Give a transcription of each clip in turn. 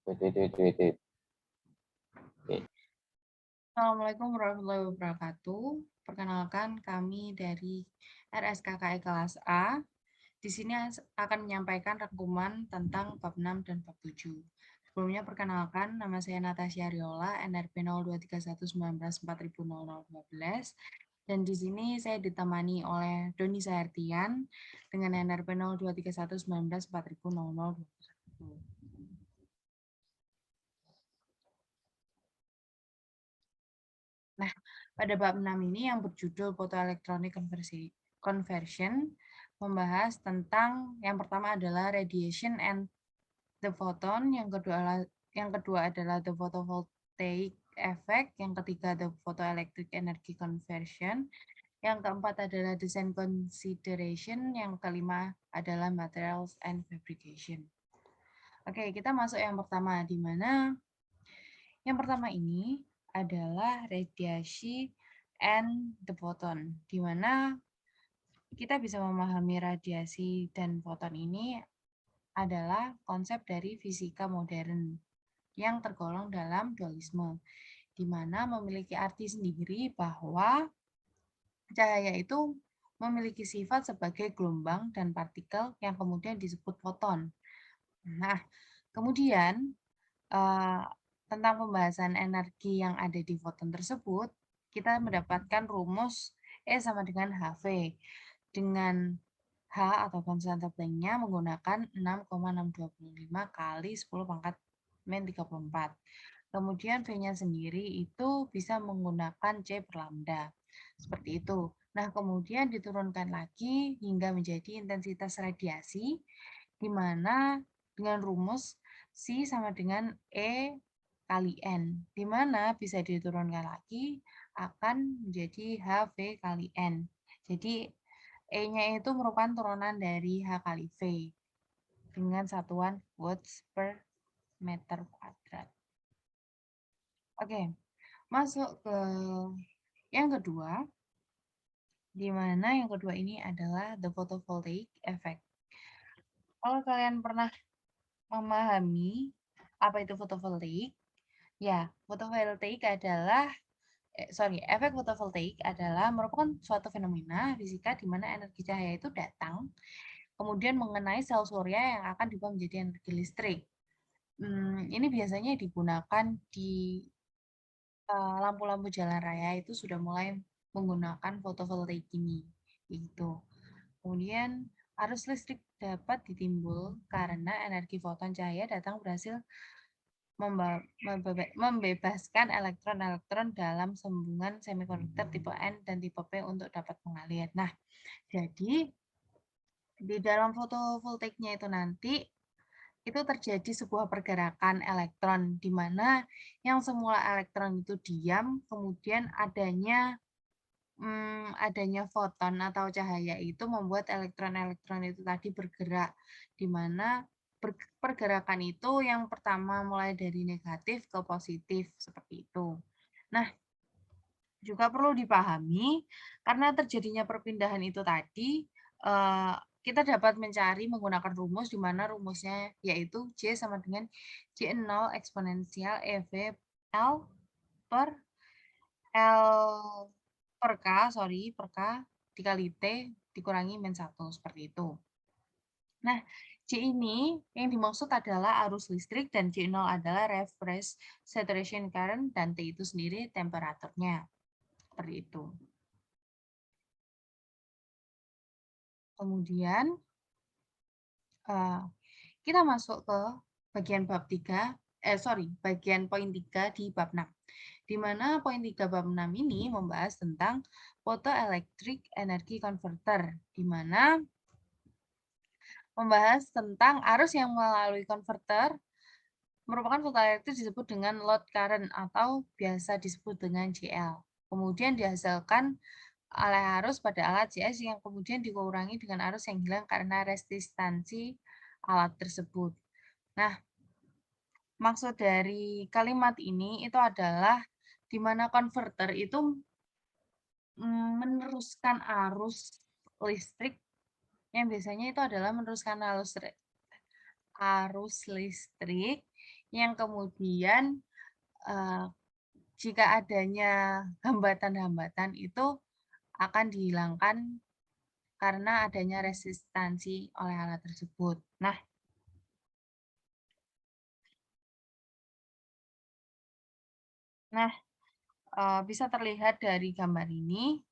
Wait, wait, wait, wait, wait. Assalamualaikum warahmatullahi wabarakatuh. Perkenalkan kami dari RSKKI kelas A. Di sini akan menyampaikan rangkuman tentang bab 6 dan bab 7. Sebelumnya perkenalkan, nama saya Natasha Riola, NRP 0231194012. Dan di sini saya ditemani oleh Doni Sahertian dengan NRP 0231194021. Nah, pada bab 6 ini yang berjudul Photoelectronic Conversion membahas tentang yang pertama adalah radiation and the photon, yang kedua adalah the photovoltaic effect, yang ketiga the photoelectric energy conversion, yang keempat adalah design consideration, yang kelima adalah materials and fabrication. Oke, kita masuk yang pertama, di mana yang pertama ini adalah radiasi and the photon, di mana kita bisa memahami radiasi dan foton ini adalah konsep dari fisika modern yang tergolong dalam dualisme, di mana memiliki arti sendiri bahwa cahaya itu memiliki sifat sebagai gelombang dan partikel yang kemudian disebut foton. Nah, kemudian eh, tentang pembahasan energi yang ada di foton tersebut, kita mendapatkan rumus E sama dengan HV dengan H atau konstanta Planck-nya menggunakan 6,625 kali 10 pangkat min 34. Kemudian V-nya sendiri itu bisa menggunakan C per lambda. Seperti itu. Nah, kemudian diturunkan lagi hingga menjadi intensitas radiasi, di mana dengan rumus C sama dengan E kali N, di mana bisa diturunkan lagi akan menjadi HV kali N. Jadi, E-nya itu merupakan turunan dari H kali V dengan satuan watts per meter kuadrat. Oke, masuk ke yang kedua, di mana yang kedua ini adalah the photovoltaic effect. Kalau kalian pernah memahami apa itu fotovoltaik, ya, efek fotovoltaik adalah merupakan suatu fenomena fisika di mana energi cahaya itu datang, kemudian mengenai sel surya yang akan diubah menjadi energi listrik. Ini biasanya digunakan di lampu-lampu jalan raya itu sudah mulai menggunakan fotovoltaik ini. Gitu. Kemudian arus listrik dapat ditimbul karena energi foton cahaya datang berhasil membebaskan elektron-elektron dalam sambungan semikonduktor tipe N dan tipe P untuk dapat mengalir. Nah, jadi di dalam fotovoltaiknya itu nanti itu terjadi sebuah pergerakan elektron di mana yang semula elektron itu diam, kemudian adanya foton atau cahaya itu membuat elektron-elektron itu tadi bergerak, di mana pergerakan itu yang pertama mulai dari negatif ke positif seperti itu. Nah, juga perlu dipahami karena terjadinya perpindahan itu tadi, kita dapat mencari menggunakan rumus di mana rumusnya yaitu J sama dengan J0 eksponensial EV L per L per K dikali T dikurangi min 1 seperti itu. Nah, J ini yang dimaksud adalah arus listrik dan J0 adalah reverse saturation current dan T itu sendiri temperaturnya. Seperti itu. Kemudian kita masuk ke bagian bagian poin 3 di bab 6. Di mana poin 3 bab 6 ini membahas tentang photoelectric energy converter, di mana membahas tentang arus yang melalui konverter merupakan photoelektrik disebut dengan load current atau biasa disebut dengan JL. Kemudian dihasilkan oleh arus pada alat JS yang kemudian dikurangi dengan arus yang hilang karena resistansi alat tersebut. Nah, maksud dari kalimat ini itu adalah di mana konverter itu meneruskan arus listrik yang biasanya itu adalah meneruskan arus listrik yang kemudian jika adanya hambatan-hambatan itu akan dihilangkan karena adanya resistansi oleh alat tersebut. Nah, bisa terlihat dari gambar ini,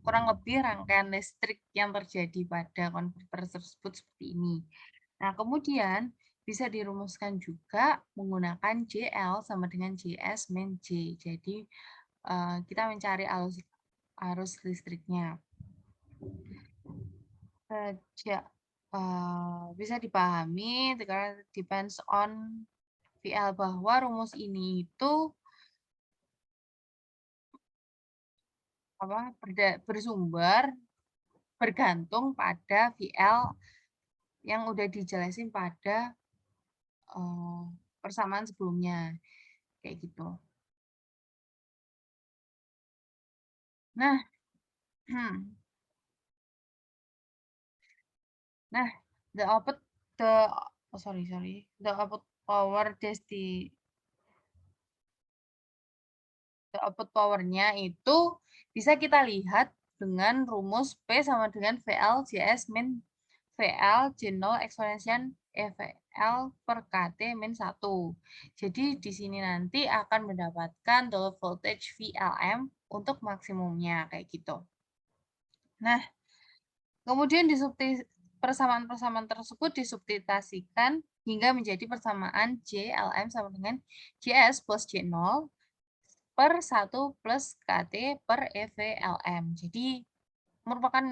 kurang lebih rangkaian listrik yang terjadi pada konverter tersebut seperti ini. Nah, kemudian bisa dirumuskan juga menggunakan JL sama dengan JS min J. Jadi, kita mencari arus listriknya. Bisa dipahami depends on VL bahwa rumus ini itu bersumber bergantung pada VL yang udah dijelasin pada persamaan sebelumnya kayak gitu. Nah, the output power the output powernya itu bisa kita lihat dengan rumus P sama dengan VL JS min VL J0 eksponensial EVL per KT min 1. Jadi di sini nanti akan mendapatkan the voltage VLM untuk maksimumnya kayak gitu. Nah, kemudian persamaan-persamaan tersebut disubstitusikan hingga menjadi persamaan JLM sama dengan JS plus J0 per 1 plus KT per EVLM. Jadi merupakan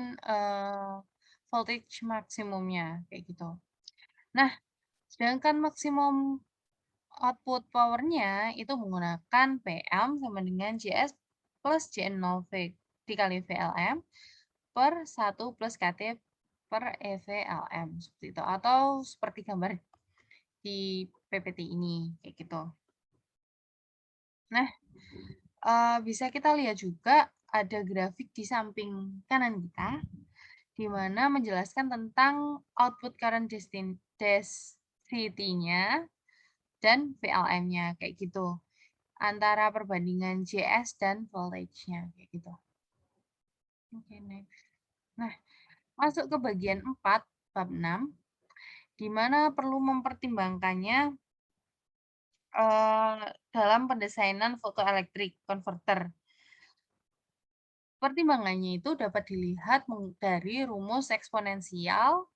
voltage maksimumnya kayak gitu. Nah, sedangkan maksimum output powernya itu menggunakan PM sama dengan JS plus J0 V dikali VLM per 1 plus KT per EVLM seperti itu, atau seperti gambar di PPT ini kayak gitu. Nah, bisa kita lihat juga ada grafik di samping kanan kita di mana menjelaskan tentang output current density-nya dan VLM-nya kayak gitu, antara perbandingan JS dan voltage-nya kayak gitu. Oke, next. Nah, masuk ke bagian 4 bab 6 di mana perlu mempertimbangkannya dalam pendesainan photoelectric converter. Pertimbangannya itu dapat dilihat dari rumus eksponensial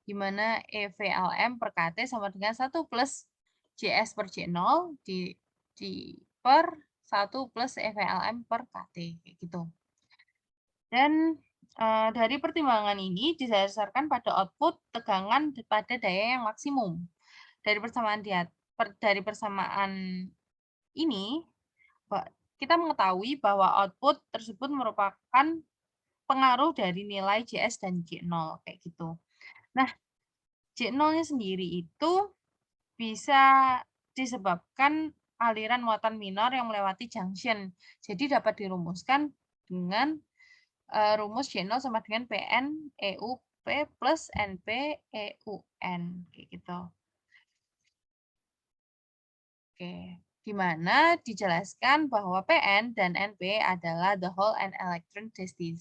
di mana EVLM per KT sama dengan 1 plus JS per J0 per 1 plus EVLM per KT kayak gitu. Dan dari pertimbangan ini didasarkan pada output tegangan pada daya yang maksimum. Dari persamaan ini kita mengetahui bahwa output tersebut merupakan pengaruh dari nilai JS dan J0 kayak gitu. Nah, J0-nya sendiri itu bisa disebabkan aliran muatan minor yang melewati junction. Jadi dapat dirumuskan dengan rumus J0 sama dengan PN EUP plus NP EUN kayak gitu. Oke, di mana dijelaskan bahwa PN dan NP adalah the hole and electron density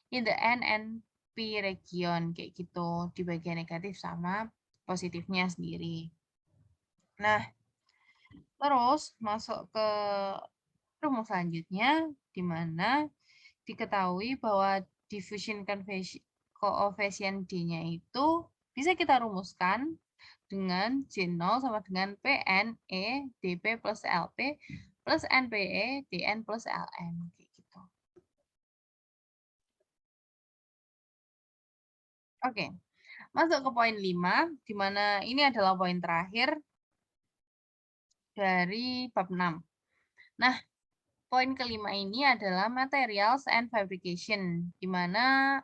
in the N and P region kayak gitu, di bagian negatif sama positifnya sendiri. Nah, terus masuk ke rumus selanjutnya di mana diketahui bahwa diffusion coefficient D-nya itu bisa kita rumuskan dengan J0 sama dengan PN E dP plus LP plus NPE DN plus LN kayak gitu. Oke. Masuk ke poin 5 di mana ini adalah poin terakhir dari bab 6. Nah, poin kelima ini adalah materials and fabrication, di mana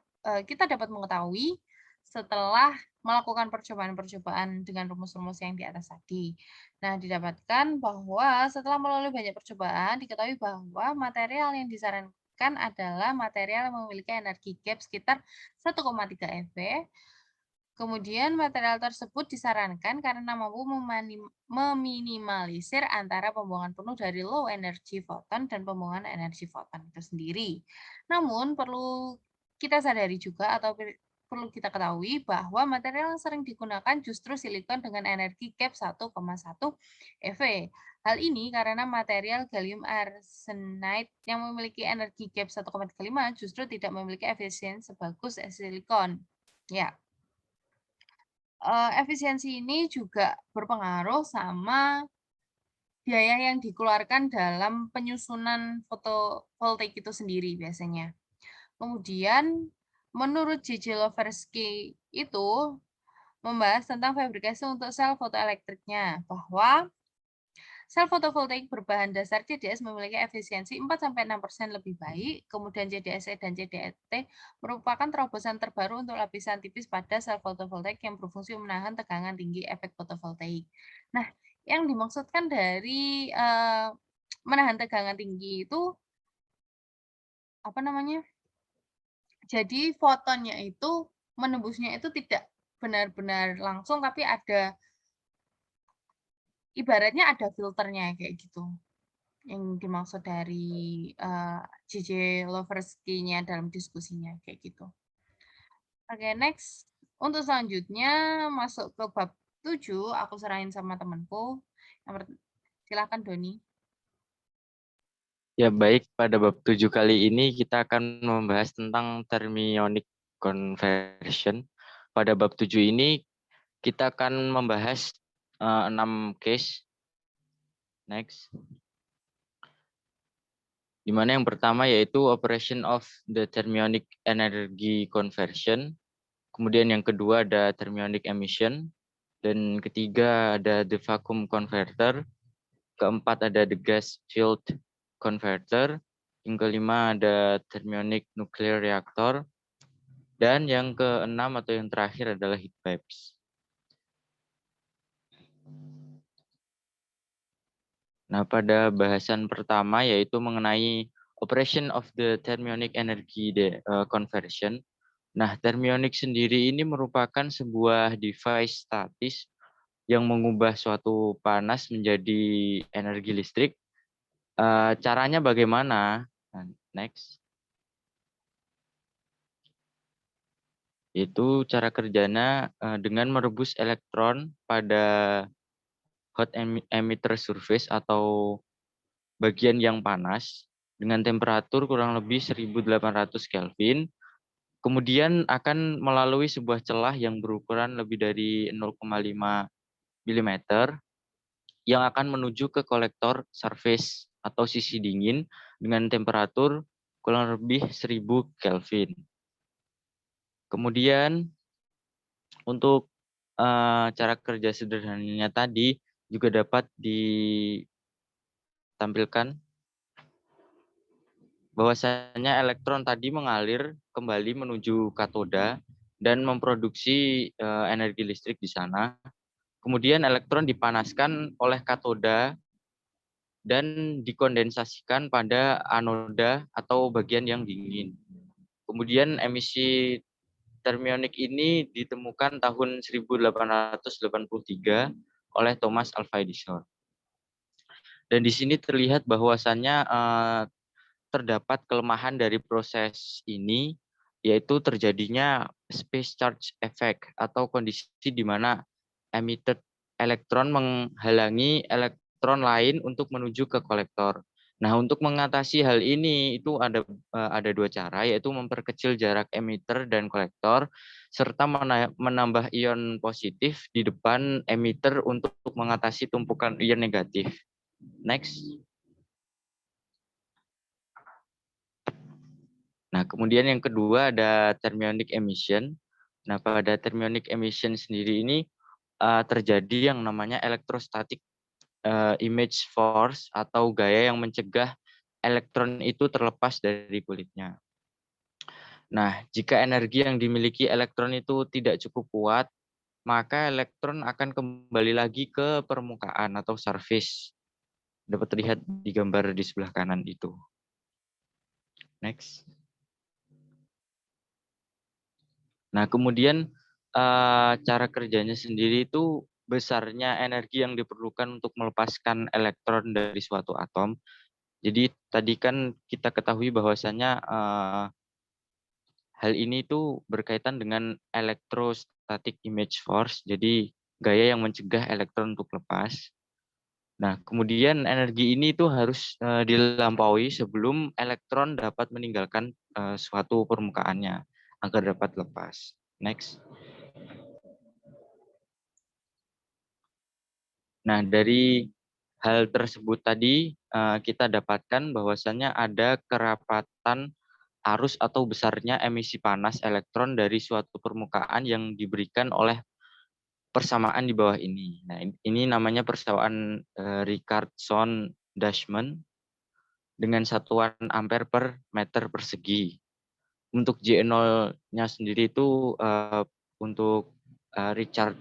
kita dapat mengetahui setelah melakukan percobaan-percobaan dengan rumus-rumus yang di atas tadi. Nah, didapatkan bahwa setelah melalui banyak percobaan, diketahui bahwa material yang dimaksudkan adalah material yang memiliki energi gap sekitar 1,3 eV. Kemudian material tersebut disarankan karena mampu meminimalisir antara pembuangan penuh dari low energy photon dan pembuangan energi photon itu sendiri. Namun perlu kita sadari juga atau perlu kita ketahui bahwa material yang sering digunakan justru silikon dengan energi gap 1,1 eV. Hal ini karena material gallium arsenide yang memiliki energi gap 1,35 justru tidak memiliki efisiensi sebagus silikon. Ya. Efisiensi ini juga berpengaruh sama biaya yang dikeluarkan dalam penyusunan fotovoltaik itu sendiri biasanya. Kemudian menurut J.J. Loversky itu membahas tentang fabrikasi untuk sel fotoelektriknya, bahwa sel fotovoltaik berbahan dasar CDS memiliki efisiensi 4-6% lebih baik, kemudian CDSE dan CDT merupakan terobosan terbaru untuk lapisan tipis pada sel fotovoltaik yang berfungsi menahan tegangan tinggi efek fotovoltaik. Nah, yang dimaksudkan dari menahan tegangan tinggi itu apa namanya? Jadi fotonnya itu menembusnya itu tidak benar-benar langsung, tapi ada ibaratnya ada filternya kayak gitu. Yang dimaksud dari J.J. Loversky-nya dalam diskusinya kayak gitu. Oke, next. Untuk selanjutnya masuk ke bab 7, aku serahin sama temanku. Silakan Doni. Ya baik, pada bab 7 kali ini kita akan membahas tentang thermionic conversion. Pada bab 7 ini kita akan membahas 6 case. Next. Di mana yang pertama yaitu operation of the thermionic energy conversion. Kemudian yang kedua ada thermionic emission. Dan ketiga ada the vacuum converter. Keempat ada the gas field converter. Yang kelima ada thermionic nuclear reactor. Dan yang keenam atau yang terakhir adalah heat pipes. Nah, pada bahasan pertama yaitu mengenai operation of the thermionic energy conversion. Nah, thermionic sendiri ini merupakan sebuah device statis yang mengubah suatu panas menjadi energi listrik. Caranya bagaimana? Next. Itu cara kerjanya dengan merebus elektron pada hot emitter surface atau bagian yang panas dengan temperatur kurang lebih 1800 Kelvin. Kemudian akan melalui sebuah celah yang berukuran lebih dari 0,5 mm yang akan menuju ke kolektor surface atau sisi dingin dengan temperatur kurang lebih 1000 Kelvin. Kemudian untuk cara kerja sederhananya tadi juga dapat ditampilkan bahwasanya elektron tadi mengalir kembali menuju katoda dan memproduksi energi listrik di sana. Kemudian elektron dipanaskan oleh katoda dan dikondensasikan pada anoda atau bagian yang dingin. Kemudian emisi thermionic ini ditemukan tahun 1883 oleh Thomas Alva Edison. Dan di sini terlihat bahwasannya terdapat kelemahan dari proses ini, yaitu terjadinya space charge effect atau kondisi di mana emitted elektron menghalangi elektron lain untuk menuju ke kolektor. Nah, untuk mengatasi hal ini itu ada dua cara, yaitu memperkecil jarak emitter dan kolektor, serta menambah ion positif di depan emitter untuk mengatasi tumpukan ion negatif. Next. Nah, kemudian yang kedua ada thermionic emission. Nah, pada thermionic emission sendiri ini terjadi yang namanya electrostatic image force atau gaya yang mencegah elektron itu terlepas dari kulitnya. Nah, jika energi yang dimiliki elektron itu tidak cukup kuat, maka elektron akan kembali lagi ke permukaan atau surface. Dapat terlihat di gambar di sebelah kanan itu. Next. Nah, kemudian cara kerjanya sendiri itu besarnya energi yang diperlukan untuk melepaskan elektron dari suatu atom. Jadi tadi kan kita ketahui bahwasannya hal ini tuh berkaitan dengan electrostatic image force. Jadi gaya yang mencegah elektron untuk lepas. Nah, kemudian energi ini tuh harus dilampaui sebelum elektron dapat meninggalkan suatu permukaannya agar dapat lepas. Next. Nah, dari hal tersebut tadi kita dapatkan bahwasannya ada kerapatan arus atau besarnya emisi panas elektron dari suatu permukaan yang diberikan oleh persamaan di bawah ini. Nah, ini namanya persamaan Richardson-Dashman dengan satuan ampere per meter persegi. Untuk J0-nya sendiri itu untuk Richard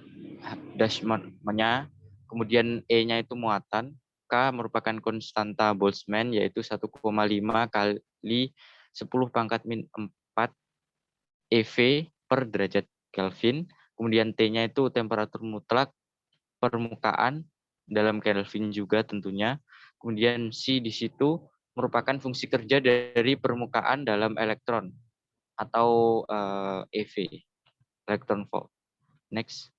Dashman-nya, kemudian E-nya itu muatan, K merupakan konstanta Boltzmann yaitu 1,5 kali 10⁻⁴ EV per derajat Kelvin. Kemudian T-nya itu temperatur mutlak permukaan dalam Kelvin juga tentunya. Kemudian C di situ merupakan fungsi kerja dari permukaan dalam elektron atau EV, electron volt. Next.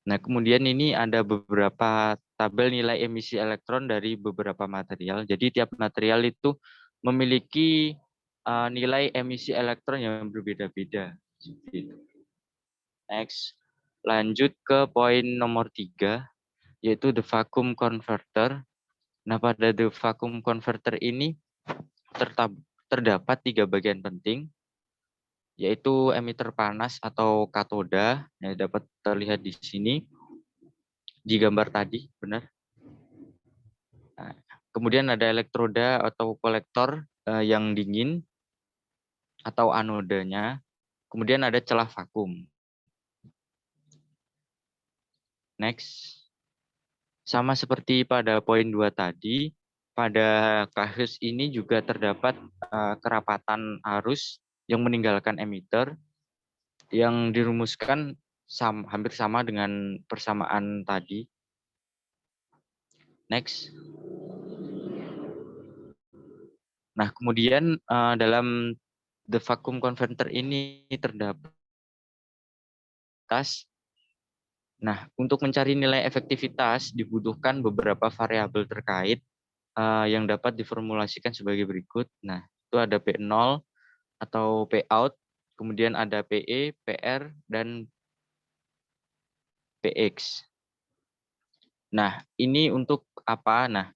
Nah, kemudian ini ada beberapa tabel nilai emisi elektron dari beberapa material. Jadi tiap material itu memiliki nilai emisi elektron yang berbeda-beda. Next. Lanjut ke poin nomor 3, yaitu the vacuum converter. Nah, pada the vacuum converter ini terdapat 3 bagian penting, yaitu emitter panas atau katoda, yang dapat terlihat di sini, di gambar tadi, benar. Nah, kemudian ada elektroda atau kolektor yang dingin, atau anodanya. Kemudian ada celah vakum. Next. Sama seperti pada poin 2 tadi, pada kasus ini juga terdapat kerapatan arus yang meninggalkan emitter yang dirumuskan hampir sama dengan persamaan tadi. Next. Nah, kemudian dalam the vacuum converter ini terdapat efektivitas. Nah, untuk mencari nilai efektivitas dibutuhkan beberapa variabel terkait yang dapat diformulasikan sebagai berikut. Nah, itu ada P0 atau Pout, kemudian ada PE, PR, dan PX. Nah, ini untuk apa? Nah,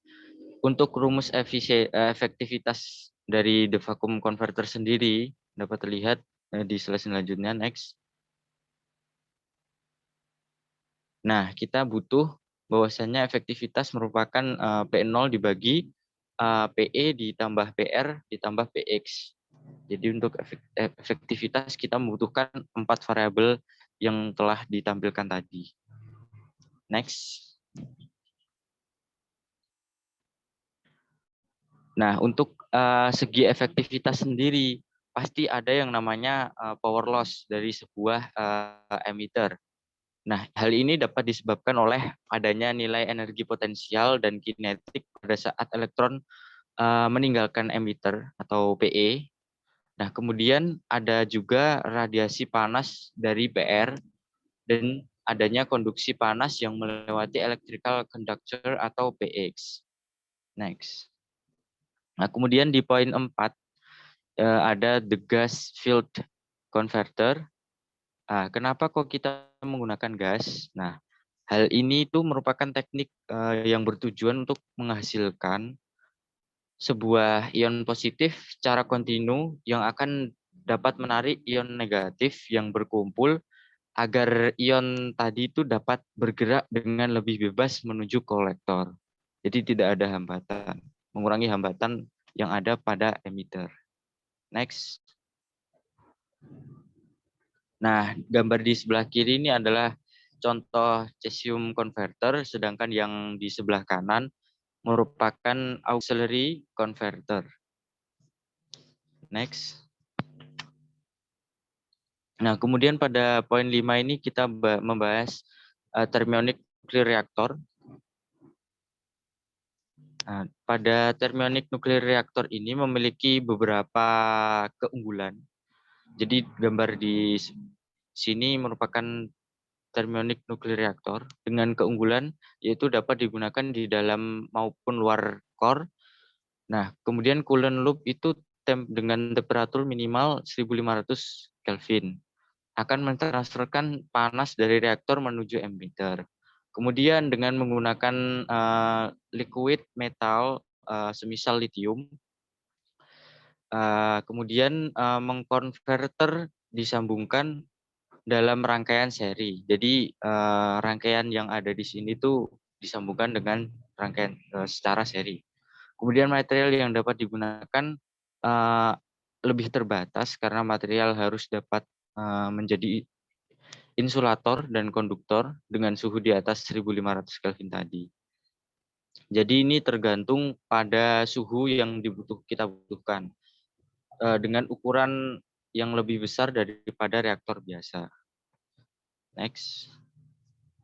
untuk rumus efektivitas dari the vacuum converter sendiri dapat terlihat di slide selanjutnya. Next. Nah, kita butuh bahwasannya efektivitas merupakan P0 dibagi PE ditambah PR ditambah PX. Jadi untuk efektivitas kita membutuhkan 4 variabel yang telah ditampilkan tadi. Next. Nah, untuk segi efektivitas sendiri, pasti ada yang namanya power loss dari sebuah emitter. Nah, hal ini dapat disebabkan oleh adanya nilai energi potensial dan kinetik pada saat elektron meninggalkan emitter atau PE. Nah, kemudian ada juga radiasi panas dari PR dan adanya konduksi panas yang melewati electrical conductor atau PX. Next. Nah, kemudian di poin 4 ada the gas field converter. Kenapa kok kita menggunakan gas? Nah, hal ini itu merupakan teknik yang bertujuan untuk menghasilkan sebuah ion positif secara kontinu yang akan dapat menarik ion negatif yang berkumpul agar ion tadi itu dapat bergerak dengan lebih bebas menuju kolektor. Jadi tidak ada hambatan, mengurangi hambatan yang ada pada emitter. Next. Nah, gambar di sebelah kiri ini adalah contoh cesium converter, sedangkan yang di sebelah kanan merupakan auxiliary converter. Next. Nah, kemudian pada poin 5 ini kita membahas thermionic nuclear reactor. Nah, pada thermionic nuclear reactor ini memiliki beberapa keunggulan. Jadi gambar di sini merupakan thermionic nuclear reactor dengan keunggulan yaitu dapat digunakan di dalam maupun luar core. Nah, kemudian coolant loop itu dengan temperatur minimal 1500 Kelvin akan mentransferkan panas dari reaktor menuju emitter. Kemudian dengan menggunakan liquid metal semisal lithium, kemudian mengkonverter disambungkan dalam rangkaian seri. Jadi rangkaian yang ada di sini tuh disambungkan dengan rangkaian secara seri. Kemudian material yang dapat digunakan lebih terbatas karena material harus dapat menjadi insulator dan konduktor dengan suhu di atas 1500 Kelvin tadi. Jadi ini tergantung pada suhu yang kita butuhkan dengan ukuran yang lebih besar daripada reaktor biasa. Next.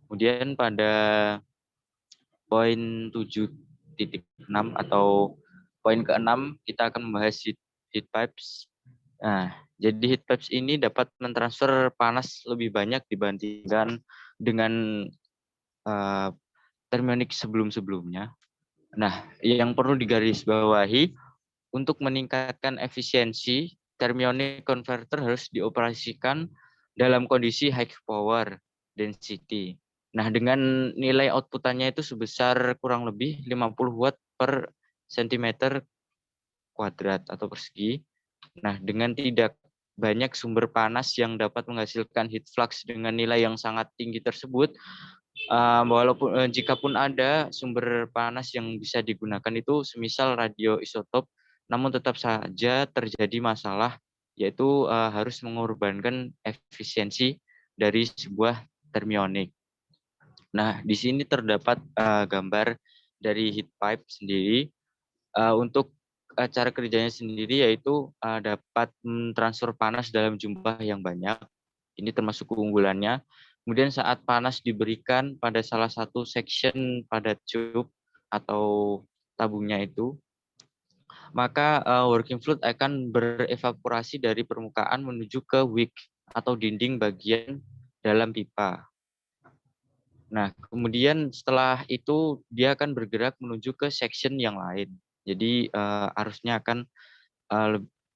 Kemudian pada poin 7.6 atau poin ke-6 kita akan membahas heat pipes. Nah, jadi heat pipes ini dapat mentransfer panas lebih banyak dibandingkan dengan thermionic sebelum-sebelumnya. Nah, yang perlu digarisbawahi untuk meningkatkan efisiensi, thermionic converter harus dioperasikan dalam kondisi high power density. Nah, dengan nilai outputannya itu sebesar kurang lebih 50 watt per cm kuadrat atau persegi. Nah, dengan tidak banyak sumber panas yang dapat menghasilkan heat flux dengan nilai yang sangat tinggi tersebut, walaupun jikapun ada sumber panas yang bisa digunakan itu semisal radioisotop, namun tetap saja terjadi masalah, yaitu harus mengorbankan efisiensi dari sebuah thermionic. Nah, di sini terdapat gambar dari heat pipe sendiri. Untuk cara kerjanya sendiri yaitu dapat mentransfer panas dalam jumlah yang banyak. Ini termasuk keunggulannya. Kemudian saat panas diberikan pada salah satu section pada tube atau tabungnya itu, maka working fluid akan berevaporasi dari permukaan menuju ke wick atau dinding bagian dalam pipa. Nah, kemudian setelah itu dia akan bergerak menuju ke section yang lain. Jadi arusnya akan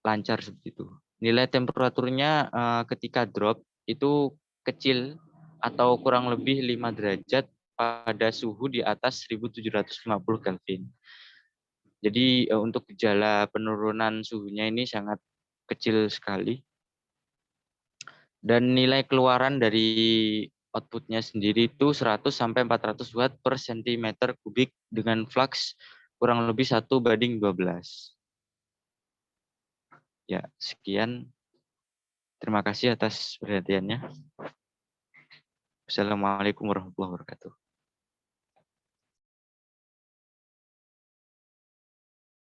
lancar seperti itu. Nilai temperaturnya ketika drop itu kecil atau kurang lebih 5 derajat pada suhu di atas 1750 Kelvin. Jadi untuk gejala penurunan suhunya ini sangat kecil sekali. Dan nilai keluaran dari outputnya sendiri itu 100 sampai 400 watt per cm kubik dengan flux kurang lebih 1:12. Ya, sekian. Terima kasih atas perhatiannya. Wassalamualaikum warahmatullahi wabarakatuh.